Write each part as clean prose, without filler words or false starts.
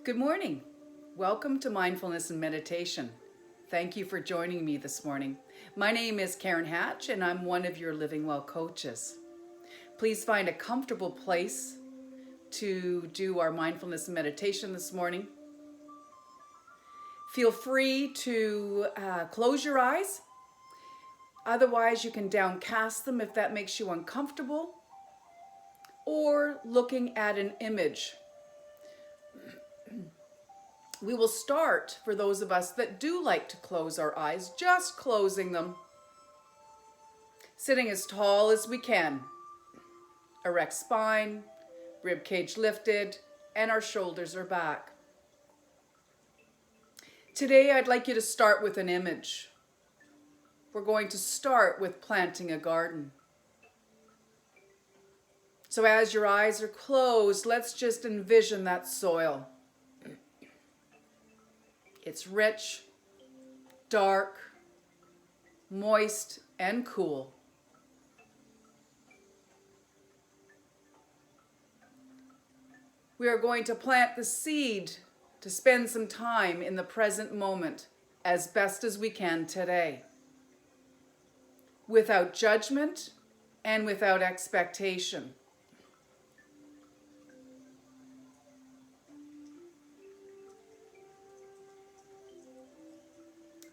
Good morning. Welcome to Mindfulness and Meditation. Thank you for joining me this morning. My name is Karen Hatch and I'm one of your Living Well coaches. Please find a comfortable place to do our mindfulness and meditation this morning. Feel free to close your eyes. Otherwise, you can downcast them if that makes you uncomfortable, or looking at an image. We will start, for those of us that do like to close our eyes, just closing them. Sitting as tall as we can. Erect spine, rib cage lifted, and our shoulders are back. Today I'd like you to start with an image. We're going to start with planting a garden. So as your eyes are closed, let's just envision that soil. It's rich, dark, moist, and cool. We are going to plant the seed to spend some time in the present moment as best as we can today, without judgment and without expectation.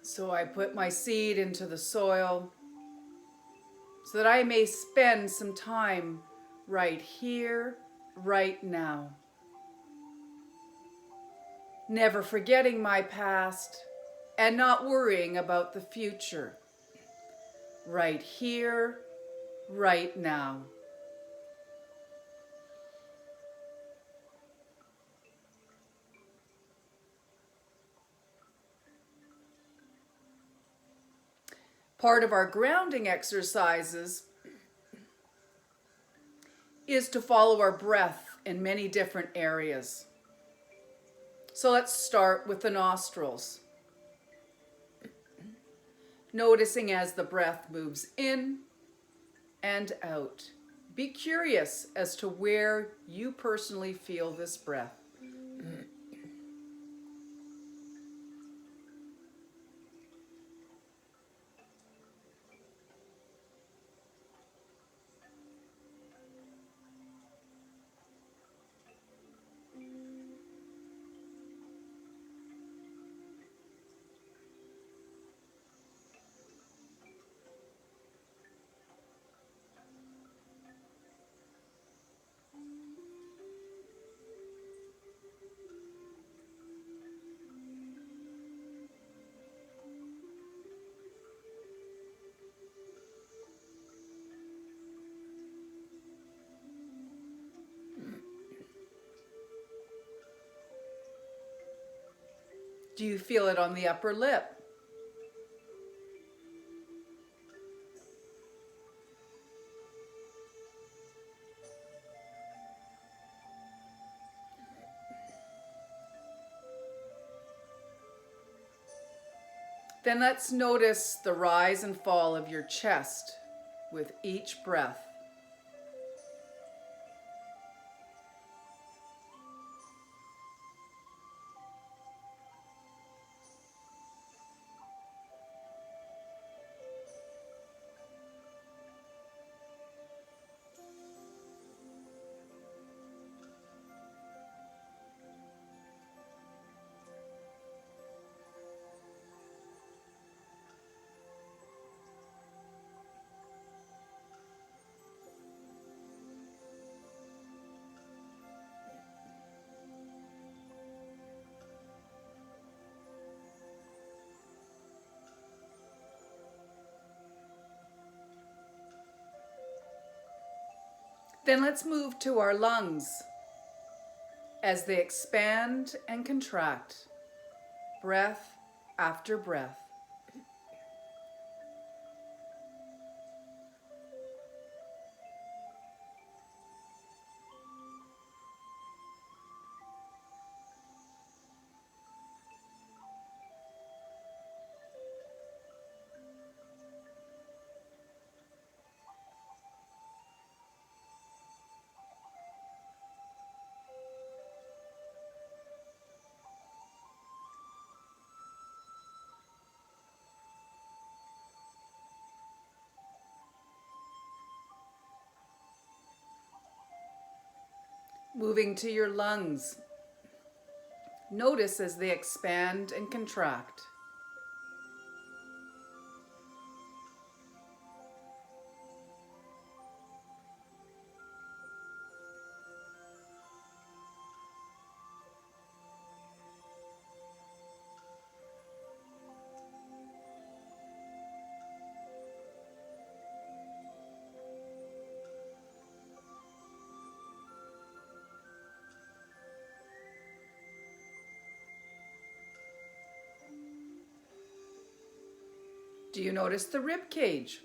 So I put my seed into the soil so that I may spend some time right here, right now. Never forgetting my past and not worrying about the future. Right here, right now. Part of our grounding exercises is to follow our breath in many different areas. So let's start with the nostrils. Noticing as the breath moves in and out. Be curious as to where you personally feel this breath. Do you feel it on the upper lip? Then let's notice the rise and fall of your chest with each breath. Then let's move to our lungs as they expand and contract, breath after breath. Moving to your lungs. Notice as they expand and contract. Do you notice the rib cage?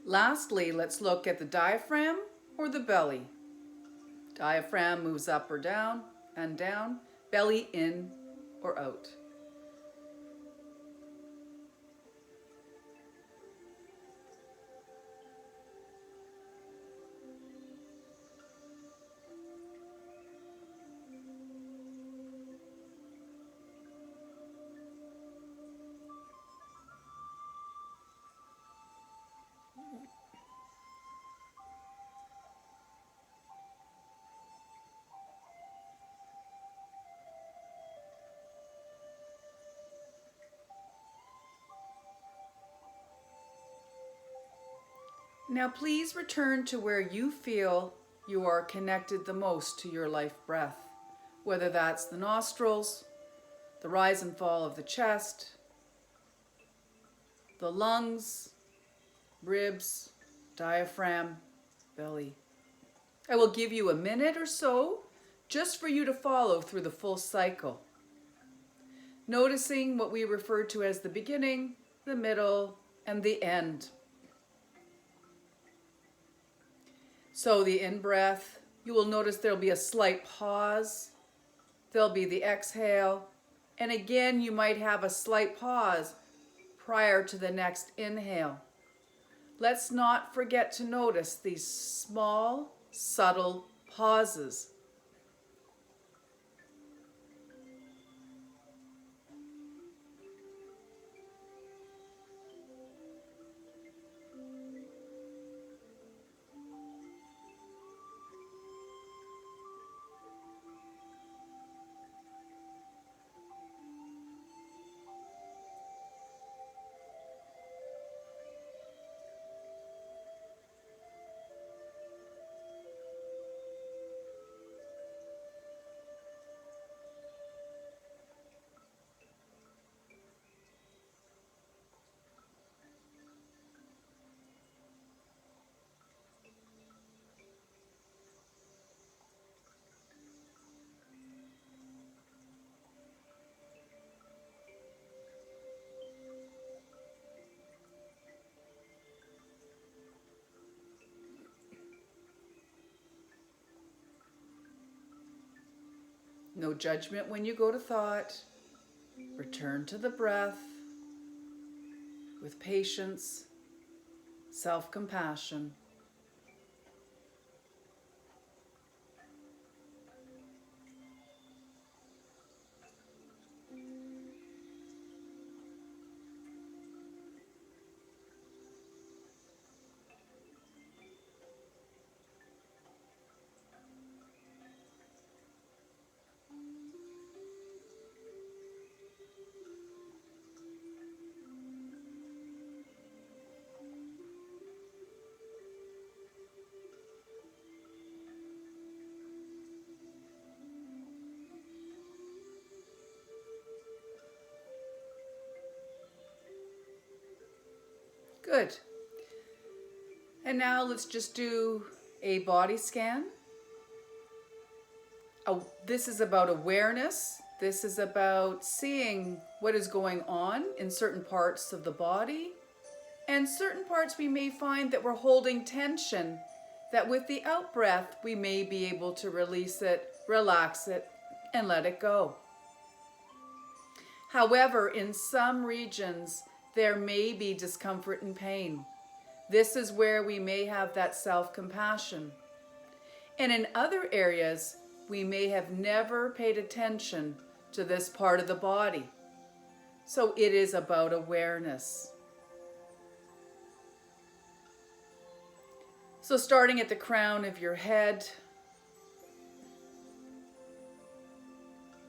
Lastly, let's look at the diaphragm or the belly. Diaphragm moves up or down and down, belly in or out. Now please return to where you feel you are connected the most to your life breath, whether that's the nostrils, the rise and fall of the chest, the lungs, ribs, diaphragm, belly. I will give you a minute or so just for you to follow through the full cycle, noticing what we refer to as the beginning, the middle, and the end. So the in-breath, you will notice there'll be a slight pause. There'll be the exhale. And again, you might have a slight pause prior to the next inhale. Let's not forget to notice these small, subtle pauses. No judgment when you go to thought. Return to the breath with patience, self-compassion. Good. And now let's just do a body scan. This is about awareness. This is about seeing what is going on in certain parts of the body. And certain parts we may find that we're holding tension, that with the out breath we may be able to release it, relax it, and let it go. However, in some regions, there may be discomfort and pain. This is where we may have that self-compassion. And in other areas, we may have never paid attention to this part of the body. So it is about awareness. So starting at the crown of your head,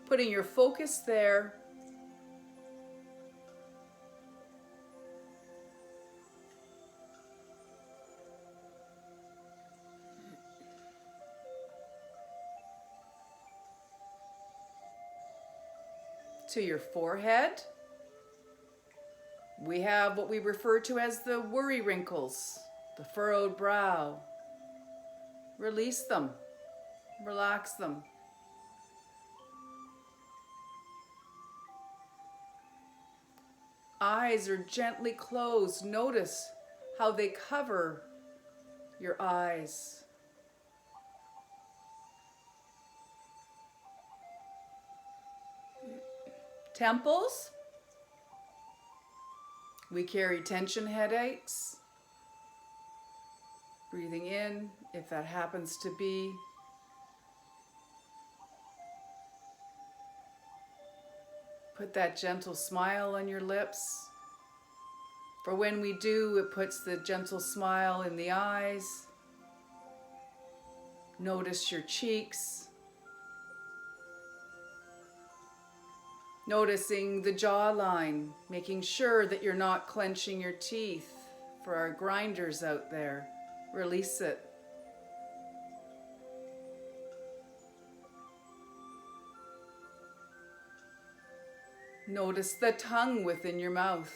putting your focus there. To your forehead. We have what we refer to as the worry wrinkles, the furrowed brow. Release them, relax them. Eyes are gently closed. Notice how they cover your eyes. Temples. We carry tension headaches. Breathing in, if that happens to be. Put that gentle smile on your lips. For when we do, it puts the gentle smile in the eyes. Notice your cheeks. Noticing the jawline, making sure that you're not clenching your teeth. For our grinders out there, release it. Notice the tongue within your mouth.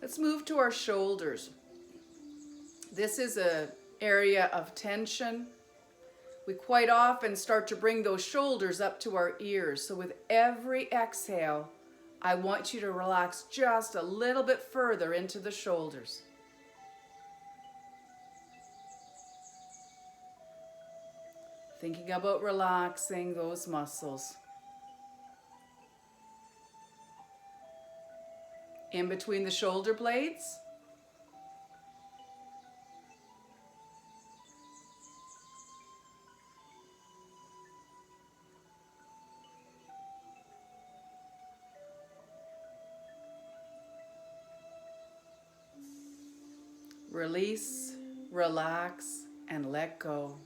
Let's move to our shoulders. This is an area of tension. We quite often start to bring those shoulders up to our ears. So with every exhale, I want you to relax just a little bit further into the shoulders. Thinking about relaxing those muscles. In between the shoulder blades. Release, relax, and let go.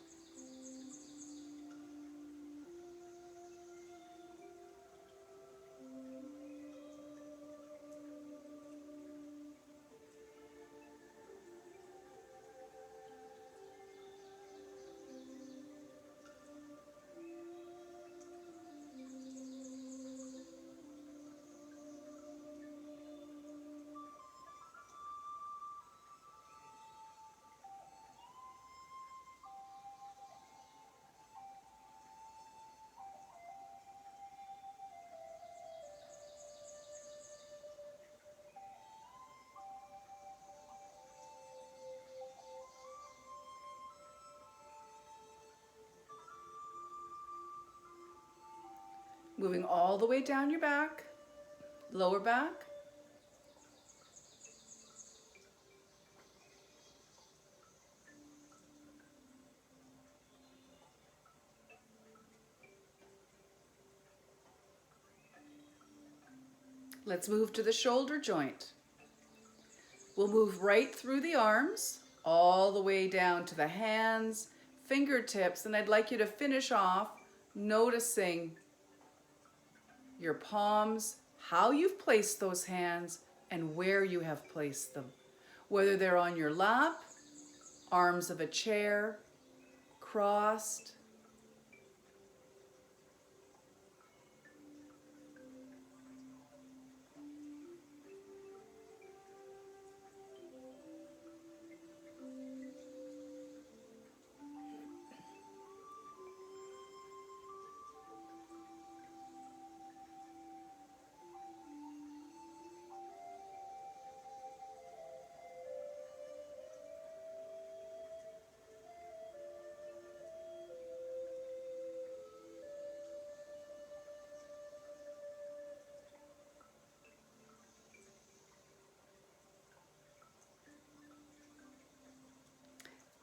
Moving all the way down your back, lower back. Let's move to the shoulder joint. We'll move right through the arms, all the way down to the hands, fingertips, and I'd like you to finish off noticing your palms, how you've placed those hands, and where you have placed them. Whether they're on your lap, arms of a chair crossed.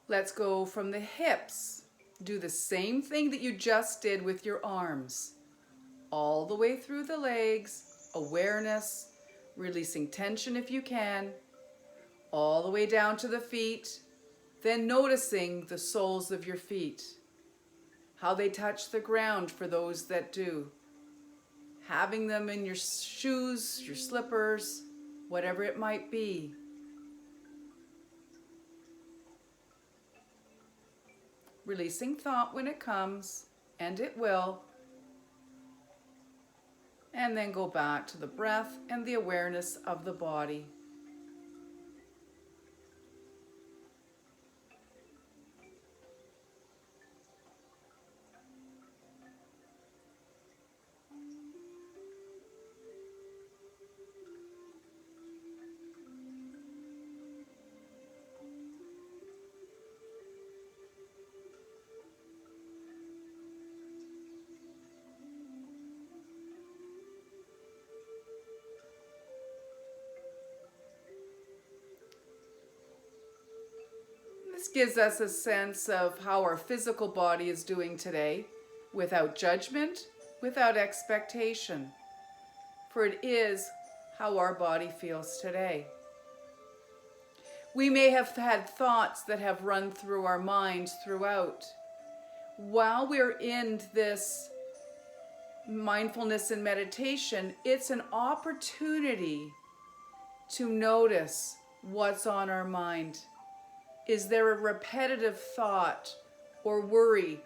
Let's go from the hips. Do the same thing that you just did with your arms. All the way through the legs, awareness, releasing tension if you can, all the way down to the feet, then noticing the soles of your feet, how they touch the ground for those that do. Having them in your shoes, your slippers, whatever it might be. Releasing thought when it comes, and it will. And then go back to the breath and the awareness of the body. This gives us a sense of how our physical body is doing today, without judgment, without expectation. For it is how our body feels today. We may have had thoughts that have run through our minds throughout. While we're in this mindfulness and meditation, it's an opportunity to notice what's on our mind. Is there a repetitive thought or worry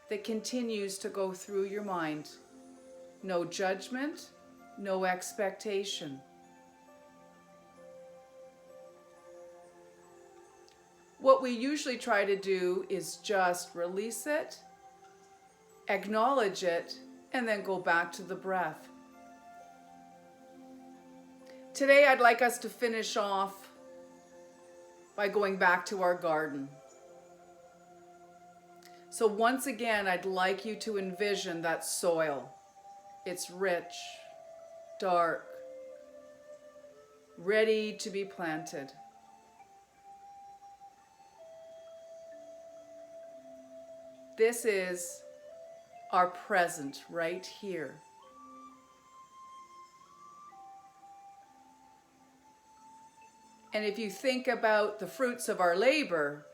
that continues to go through your mind? No judgment, no expectation. What we usually try to do is just release it, acknowledge it, and then go back to the breath. Today I'd like us to finish off by going back to our garden. So once again, I'd like you to envision that soil. It's rich, dark, ready to be planted. This is our present right here. And if you think about the fruits of our labor,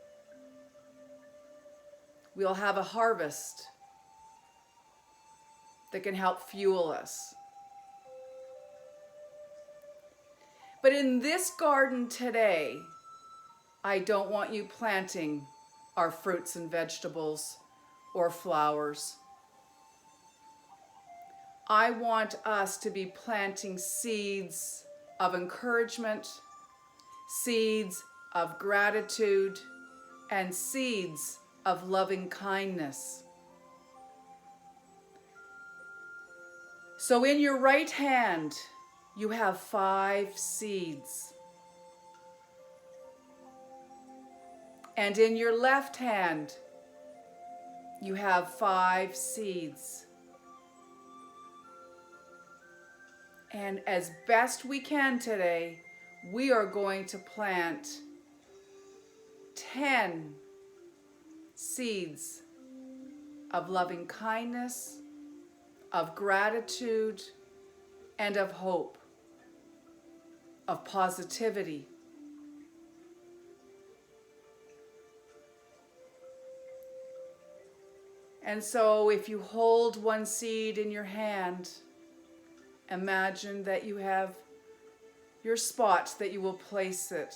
we'll have a harvest that can help fuel us. But in this garden today, I don't want you planting our fruits and vegetables or flowers. I want us to be planting seeds of encouragement, seeds of gratitude, and seeds of loving kindness. So in your right hand, you have 5 seeds. And in your left hand, you have 5 seeds. And as best we can today, we are going to plant 10 seeds of loving kindness, of gratitude, and of hope, of positivity. And so if you hold one seed in your hand, imagine that you have your spot that you will place it.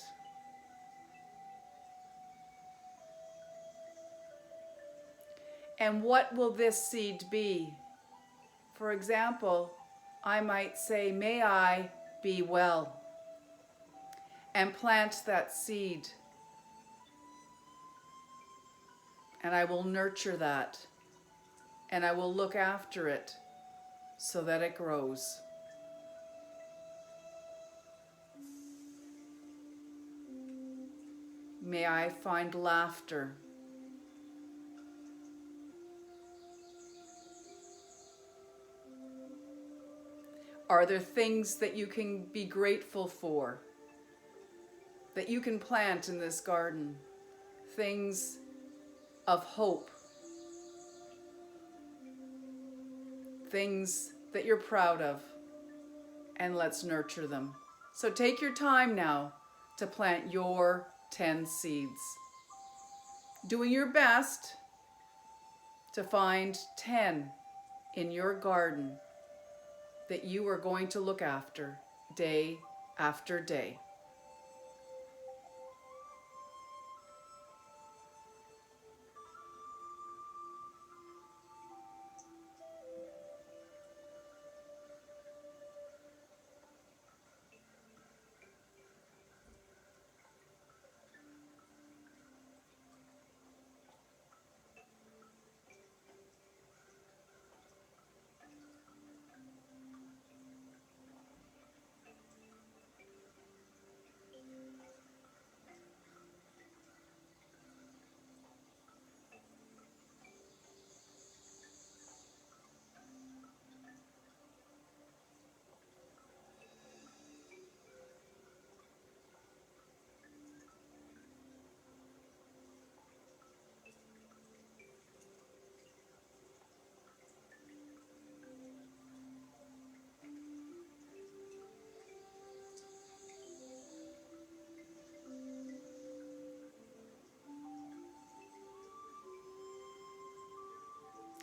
And what will this seed be? For example, I might say, may I be well, and plant that seed. And I will nurture that, and I will look after it so that it grows. May I find laughter. Are there things that you can be grateful for, that you can plant in this garden? Things of hope, things that you're proud of, and let's nurture them. So take your time now to plant your 10 seeds, doing your best to find 10 in your garden that you are going to look after day after day.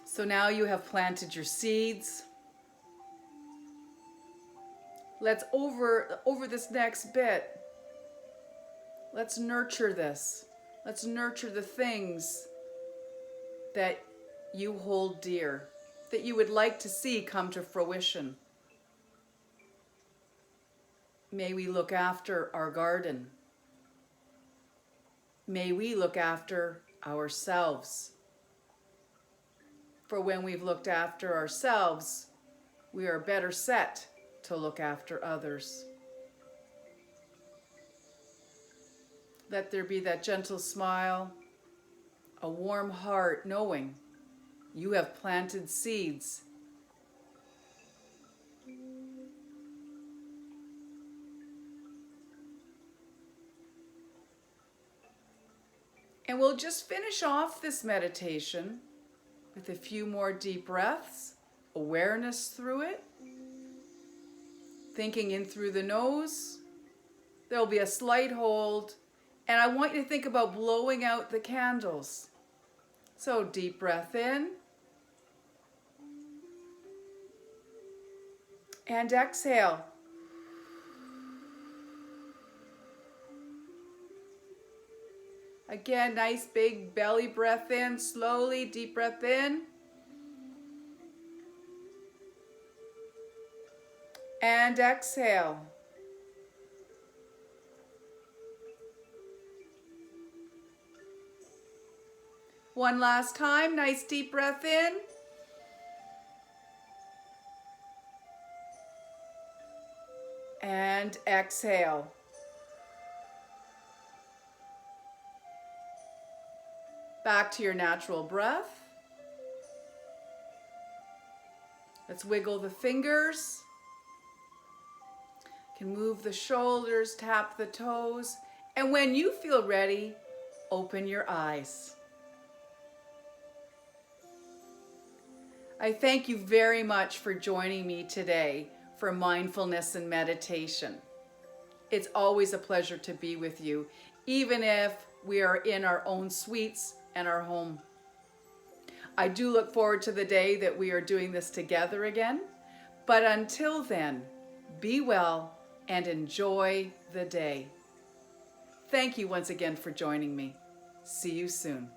So now you have planted your seeds. Let's over this next bit, let's nurture this. Let's nurture the things that you hold dear, that you would like to see come to fruition. May we look after our garden. May we look after ourselves. For when we've looked after ourselves, we are better set to look after others. Let there be that gentle smile, a warm heart, knowing you have planted seeds. And we'll just finish off this meditation with a few more deep breaths, awareness through it, thinking in through the nose. There'll be a slight hold, and I want you to think about blowing out the candles. So deep breath in, and exhale. Again, nice big belly breath in, slowly, deep breath in. And exhale. One last time, nice deep breath in. And exhale. Back to your natural breath. Let's wiggle the fingers. You can move the shoulders, tap the toes, and when you feel ready, open your eyes. I thank you very much for joining me today for mindfulness and meditation. It's always a pleasure to be with you, even if we are in our own suites and our home. I do look forward to the day that we are doing this together again. But until then, be well and enjoy the day. Thank you once again for joining me. See you soon.